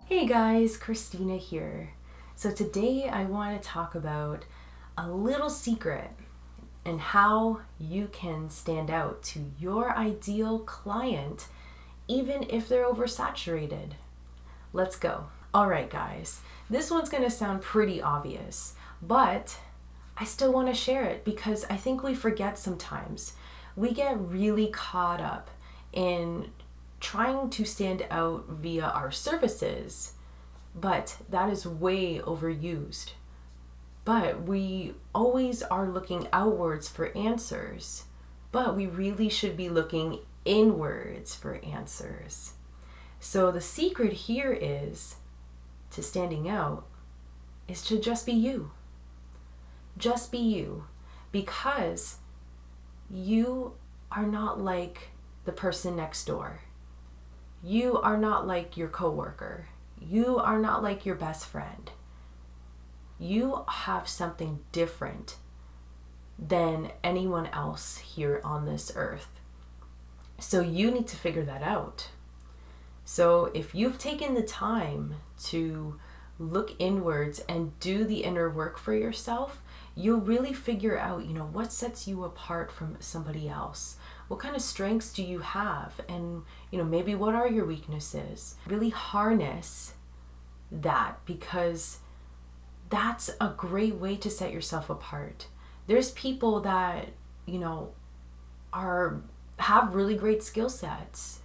Hey guys, Christina here. So today I want to talk about a little secret and how you can stand out to your ideal client even if they're oversaturated. Let's go. All right, guys, this one's going to sound pretty obvious, but I still want to share it because I think we forget sometimes. We get really caught up in trying to stand out via our services, but that is way overused. But we always are looking outwards for answers, but we really should be looking inwards for answers. So the secret here is to standing out is to just be you. Just be you, because you are not like the person next door. You are not like your coworker. You are not like your best friend. You have something different than anyone else here on this earth. So you need to figure that out. So if you've taken the time to look inwards and do the inner work for yourself, you'll really figure out, what sets you apart from somebody else. What kind of strengths do you have? And, maybe what are your weaknesses? Really harness that, because that's a great way to set yourself apart. There's people that, have really great skill sets.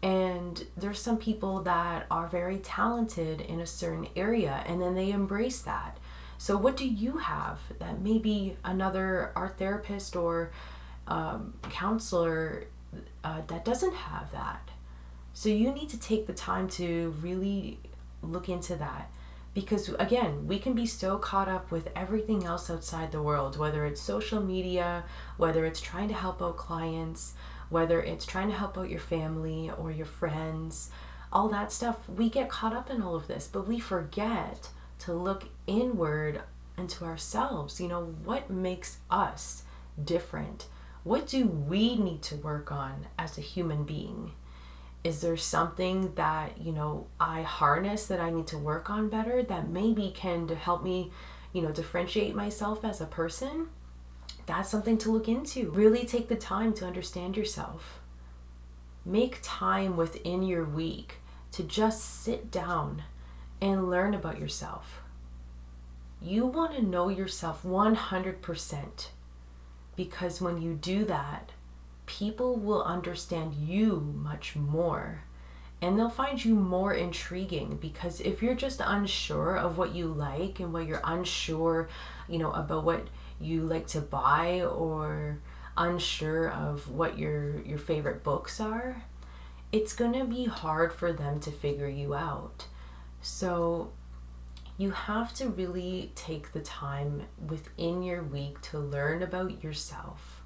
And there's some people that are very talented in a certain area and then they embrace that. So what do you have that maybe another art therapist or counselor that doesn't have that? So you need to take the time to really look into that. Because again, we can be so caught up with everything else outside the world, whether it's social media, whether it's trying to help out clients, whether it's trying to help out your family or your friends, all that stuff. We get caught up in all of this, but we forget to look inward into ourselves. What makes us different? What do we need to work on as a human being? Is there something that, I harness that I need to work on better that maybe can help me, differentiate myself as a person? That's something to look into. Really take the time to understand yourself. Make time within your week to just sit down and learn about yourself. You want to know yourself 100%, because when you do that, people will understand you much more and they'll find you more intriguing. Because if you're just unsure of what you like and what you're unsure, about what you like to buy, or unsure of what your favorite books are, it's going to be hard for them to figure you out. So you have to really take the time within your week to learn about yourself.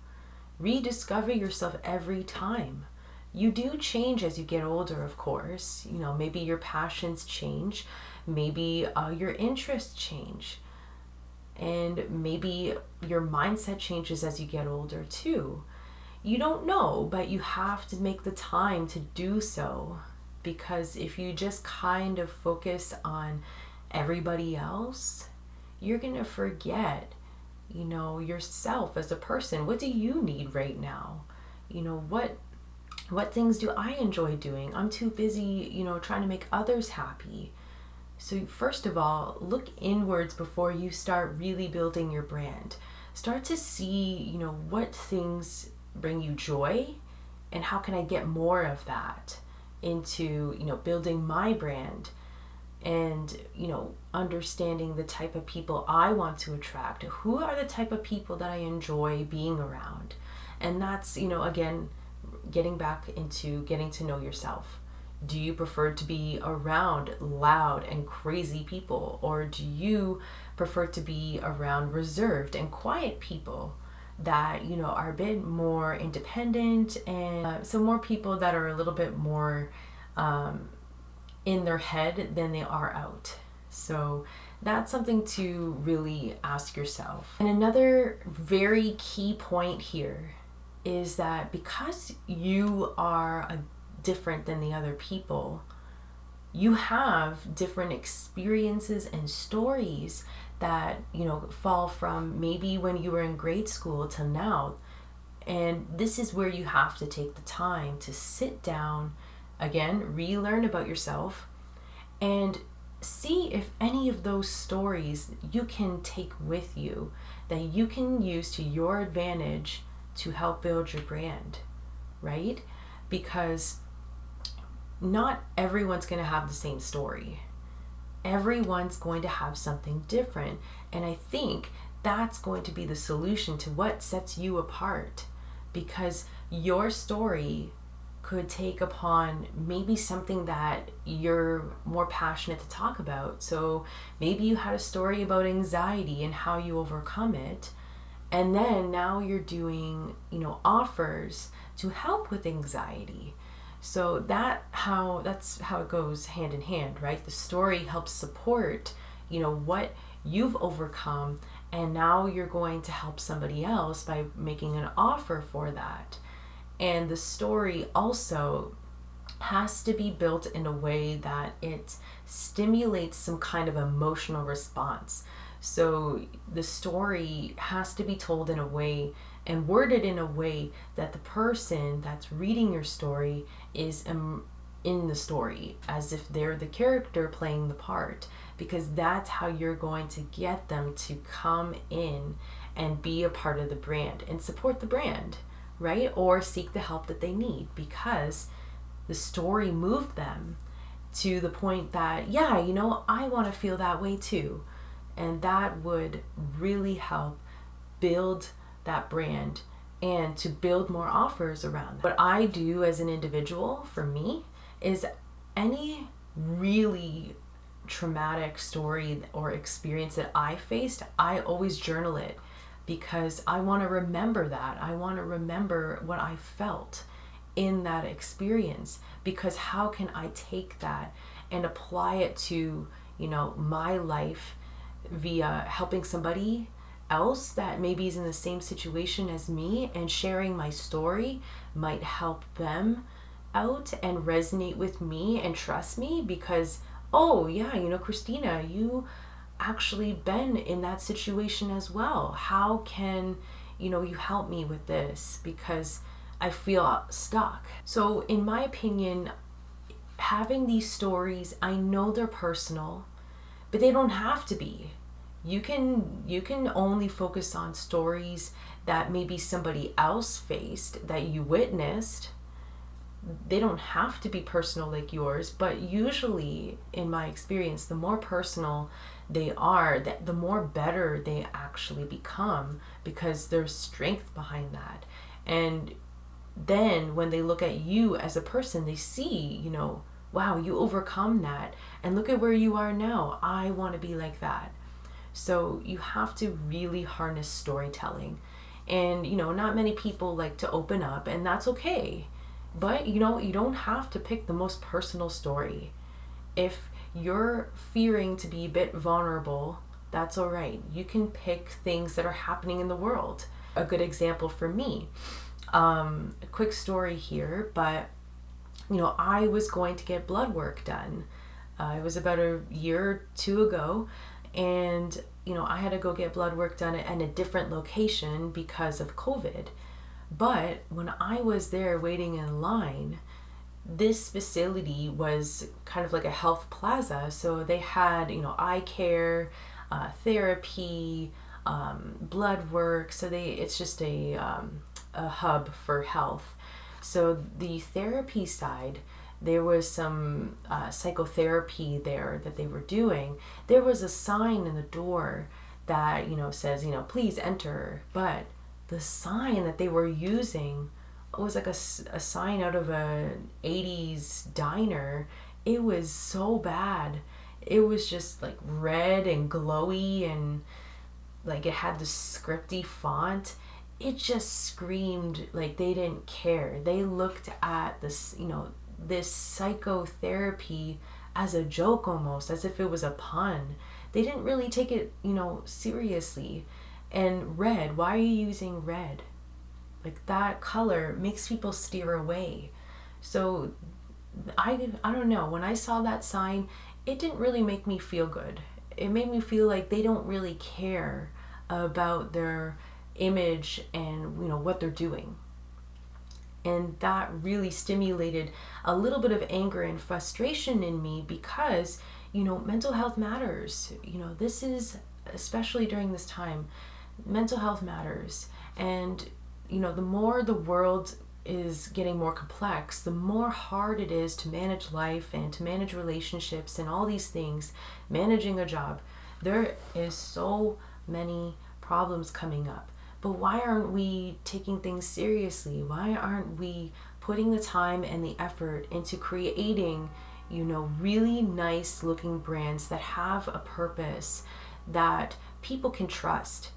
Rediscover yourself every time. You do change as you get older, of course. Maybe your passions change, maybe your interests change, and maybe your mindset changes as you get older too. You don't know, but you have to make the time to do so, because if you just kind of focus on everybody else, you're gonna forget yourself as a person. What do you need right now? What things do I enjoy doing? I'm too busy, trying to make others happy. So first of all, look inwards before you start really building your brand. Start to see, what things bring you joy and how can I get more of that into, building my brand. And understanding the type of people I want to attract. Who are the type of people that I enjoy being around? And that's, again, getting back into getting to know yourself. Do you prefer to be around loud and crazy people, or do you prefer to be around reserved and quiet people that are a bit more independent, and some more people that are a little bit more in their head than they are out? So that's something to really ask yourself. And another very key point here is that because you are different than the other people, you have different experiences and stories that, fall from maybe when you were in grade school till now. And this is where you have to take the time to sit down, again, relearn about yourself, and see if any of those stories you can take with you that you can use to your advantage to help build your brand, right? Because not everyone's going to have the same story. Everyone's going to have something different. And I think that's going to be the solution to what sets you apart, because your story could take upon maybe something that you're more passionate to talk about. So maybe you had a story about anxiety and how you overcome it. And then now you're doing, offers to help with anxiety. So that's how it goes hand in hand, right? The story helps support, what you've overcome, and now you're going to help somebody else by making an offer for that. And the story also has to be built in a way that it stimulates some kind of emotional response. So the story has to be told in a way and worded in a way that the person that's reading your story is in the story, as if they're the character playing the part, because that's how you're going to get them to come in and be a part of the brand and support the brand, right? Or seek the help that they need, because the story moved them to the point that, yeah, I want to feel that way too. And that would really help build that brand and to build more offers around that. What I do as an individual, for me, is any really traumatic story or experience that I faced, I always journal it, because I want to remember that. I want to remember what I felt in that experience, because how can I take that and apply it to, my life via helping somebody else that maybe is in the same situation as me, and sharing my story might help them out and resonate with me and trust me, because, oh yeah, Christina, you actually been in that situation as well. How can, you help me with this, because I feel stuck. So in my opinion, having these stories, I know they're personal, but they don't have to be. You can only focus on stories that maybe somebody else faced, that you witnessed. They don't have to be personal like yours, but usually, in my experience, the more personal they are, the more better they actually become, because there's strength behind that. And then when they look at you as a person, they see, wow, you overcome that, and look at where you are now. I want to be like that. So you have to really harness storytelling. And, not many people like to open up, and that's okay. But, you don't have to pick the most personal story. If you're fearing to be a bit vulnerable, that's all right. You can pick things that are happening in the world. A good example for me, a quick story here, but, I was going to get blood work done. It was about a year or two ago, and I had to go get blood work done at a different location because of COVID. But when I was there waiting in line, this facility was kind of like a health plaza. So they had, eye care, therapy, blood work. So it's just a hub for health. So the therapy side, there was some psychotherapy there that they were doing. There was a sign in the door that, says, please enter. But the sign that they were using was like a sign out of an 80s diner. It was so bad. It was just like red and glowy, and like it had this scripty font. It just screamed like they didn't care. They looked at this, this psychotherapy as a joke, almost as if it was a pun. They didn't really take it, seriously. And red, why are you using red? Like, that color makes people steer away. So I don't know, when I saw that sign, it didn't really make me feel good. It made me feel like they don't really care about their image and, you know, what they're doing. And that really stimulated a little bit of anger and frustration in me because, you know, mental health matters. You know, this is, especially during this time, mental health matters. And, you know, the more the world is getting more complex, the more hard it is to manage life and to manage relationships and all these things, managing a job. There is so many problems coming up. But why aren't we taking things seriously? Why aren't we putting the time and the effort into creating, you know, really nice looking brands that have a purpose that people can trust?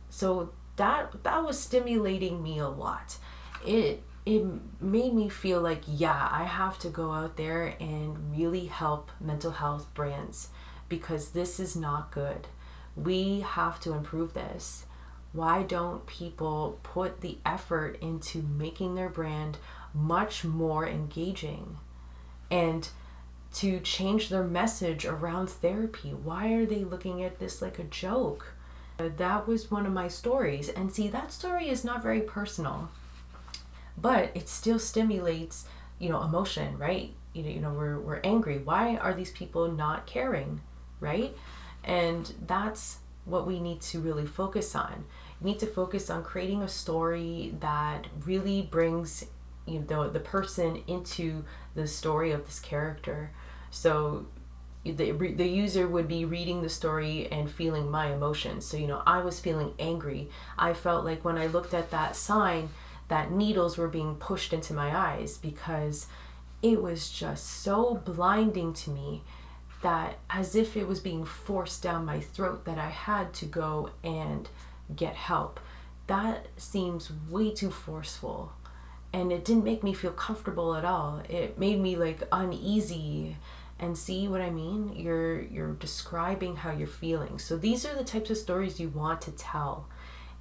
So that was stimulating me a lot. It made me feel like, yeah, I have to go out there and really help mental health brands because this is not good. We have to improve this. Why don't people put the effort into making their brand much more engaging and to change their message around therapy? Why are they looking at this like a joke? That was one of my stories. And see, that story is not very personal, but it still stimulates, you know, emotion, right? You know, we're angry. Why are these people not caring, right? And that's what we need to really focus on. We need to focus on creating a story that really brings, you know, the person into the story of this character. So the user would be reading the story and feeling my emotions. So, you know, I was feeling angry. I felt like when I looked at that sign that needles were being pushed into my eyes because it was just so blinding to me, that as if it was being forced down my throat, that I had to go and get help. That seems way too forceful, and it didn't make me feel comfortable at all. It made me like uneasy. And see what I mean? You're describing how you're feeling. So these are the types of stories you want to tell,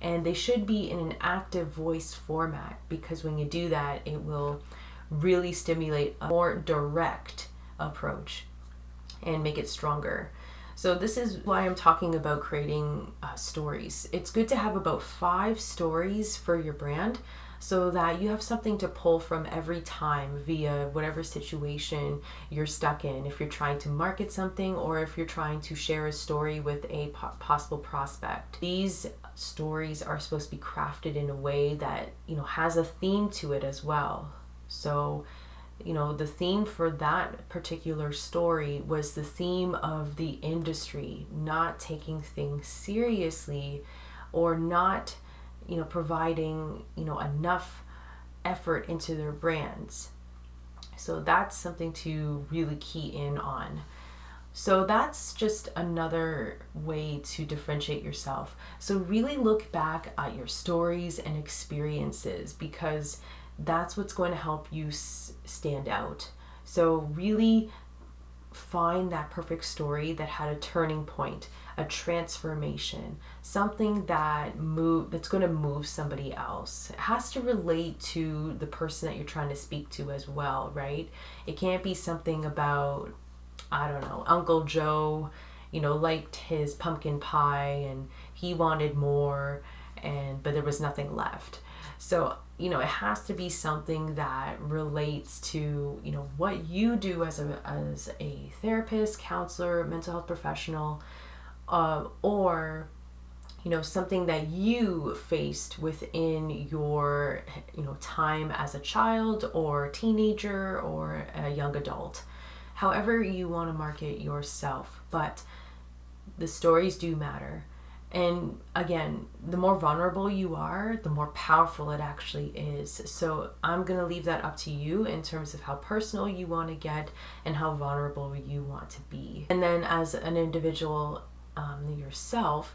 and they should be in an active voice format, because when you do that, it will really stimulate a more direct approach and make it stronger. So this is why I'm talking about creating stories. It's good to have about 5 stories for your brand so that you have something to pull from every time via whatever situation you're stuck in. If you're trying to market something, or if you're trying to share a story with a possible prospect. These stories are supposed to be crafted in a way that, you know, has a theme to it as well. So, you know, the theme for that particular story was the theme of the industry not taking things seriously, or not, you know, providing, you know, enough effort into their brands. So that's something to really key in on. So that's just another way to differentiate yourself. So really look back at your stories and experiences, because that's what's going to help you stand out. So really find that perfect story that had a turning point, a transformation, something that's going to move somebody else. It has to relate to the person that you're trying to speak to as well, right? It can't be something about, I don't know, Uncle Joe, you know, liked his pumpkin pie and he wanted more, but there was nothing left. So, you know, it has to be something that relates to, you know, what you do as a therapist, counselor, mental health professional, or, you know, something that you faced within your, you know, time as a child or teenager or a young adult. However you want to market yourself, but the stories do matter. And again, the more vulnerable you are, the more powerful it actually is. So I'm going to leave that up to you in terms of how personal you want to get and how vulnerable you want to be. And then as an individual yourself,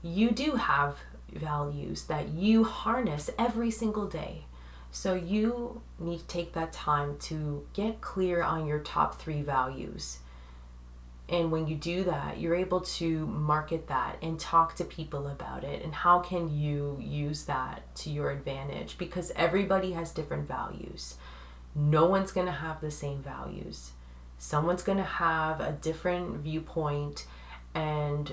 you do have values that you harness every single day. So you need to take that time to get clear on your top 3 values. And when you do that, you're able to market that and talk to people about it. And how can you use that to your advantage? Because everybody has different values. No one's going to have the same values. Someone's going to have a different viewpoint, and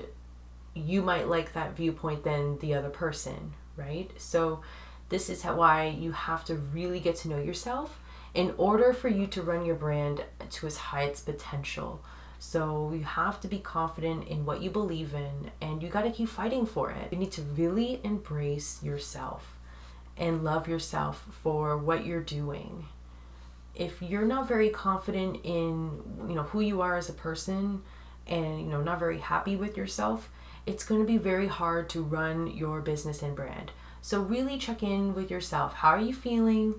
you might like that viewpoint than the other person, right? So this is why you have to really get to know yourself in order for you to run your brand to its highest potential. So you have to be confident in what you believe in, and you got to keep fighting for it. You need to really embrace yourself and love yourself for what you're doing. If you're not very confident in, who you are as a person, and not very happy with yourself, it's going to be very hard to run your business and brand. So really check in with yourself. How are you feeling?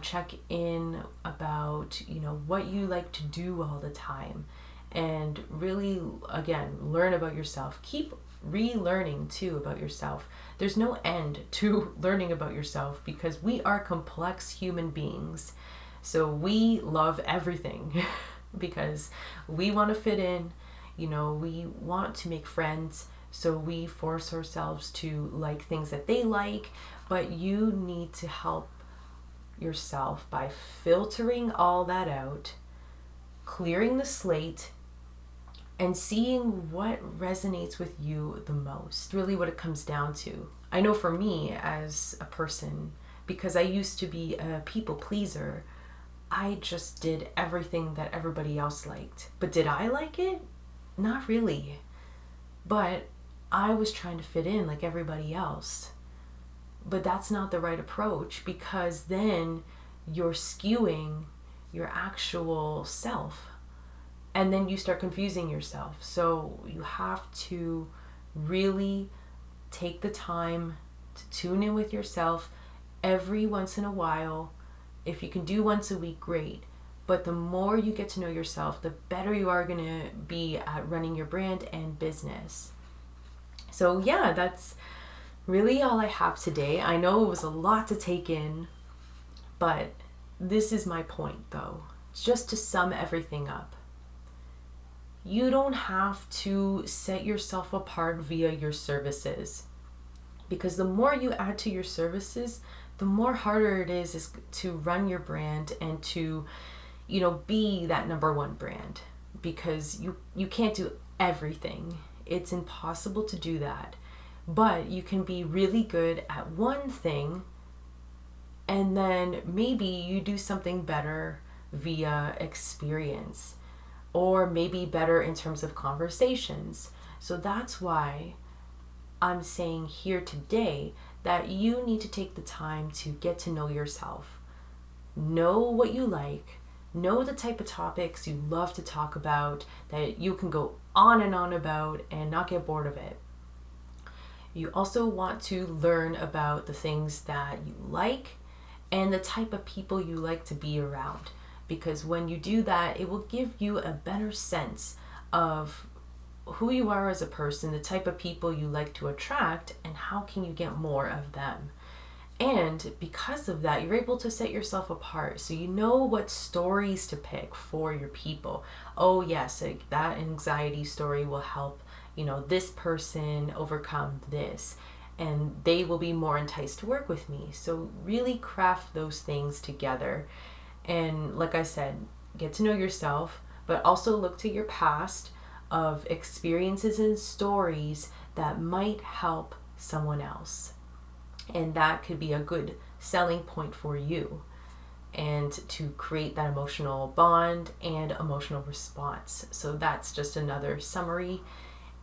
Check in about, what you like to do all the time, and really, again, learn about yourself. Keep relearning too about yourself. There's no end to learning about yourself because we are complex human beings. So we love everything because we want to fit in, we want to make friends. So we force ourselves to like things that they like, but you need to help yourself by filtering all that out, clearing the slate, and seeing what resonates with you the most. Really what it comes down to. I know for me as a person, because I used to be a people pleaser, I just did everything that everybody else liked. But did I like it? Not really. But I was trying to fit in like everybody else. But that's not the right approach, because then you're skewing your actual self. And then you start confusing yourself. So you have to really take the time to tune in with yourself every once in a while. If you can do once a week, great. But the more you get to know yourself, the better you are going to be at running your brand and business. So yeah, that's really all I have today. I know it was a lot to take in, but this is my point though. Just to sum everything up. You don't have to set yourself apart via your services, because the more you add to your services, the more harder it is to run your brand and to, be that number one brand, because you can't do everything. It's impossible to do that. But you can be really good at one thing, and then maybe you do something better via experience, or maybe better in terms of conversations. So that's why I'm saying here today that you need to take the time to get to know yourself. Know what you like. Know the type of topics you love to talk about, that you can go on and on about and not get bored of it. You also want to learn about the things that you like and the type of people you like to be around. Because when you do that, it will give you a better sense of who you are as a person, the type of people you like to attract, and how can you get more of them. And because of that, you're able to set yourself apart. So you know what stories to pick for your people. Oh yes, that anxiety story will help, this person overcome this, and they will be more enticed to work with me. So really craft those things together. And like I said, get to know yourself, but also look to your past of experiences and stories that might help someone else. And that could be a good selling point for you, and to create that emotional bond and emotional response. So that's just another summary.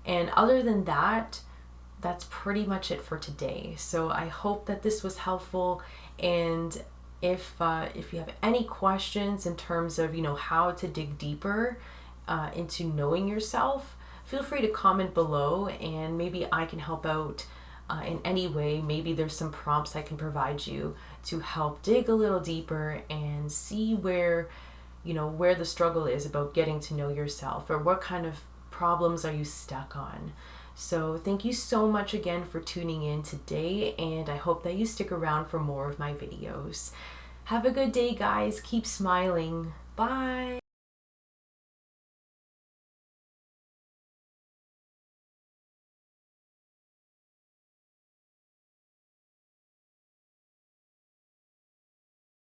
And other than that, that's pretty much it for today. So I hope that this was helpful. And if you have any questions in terms of how to dig deeper into knowing yourself, feel free to comment below, and maybe I can help out in any way. Maybe there's some prompts I can provide you to help dig a little deeper and see where the struggle is about getting to know yourself, or what kind of problems are you stuck on. So thank you so much again for tuning in today, and I hope that you stick around for more of my videos. Have a good day, guys. Keep smiling. Bye.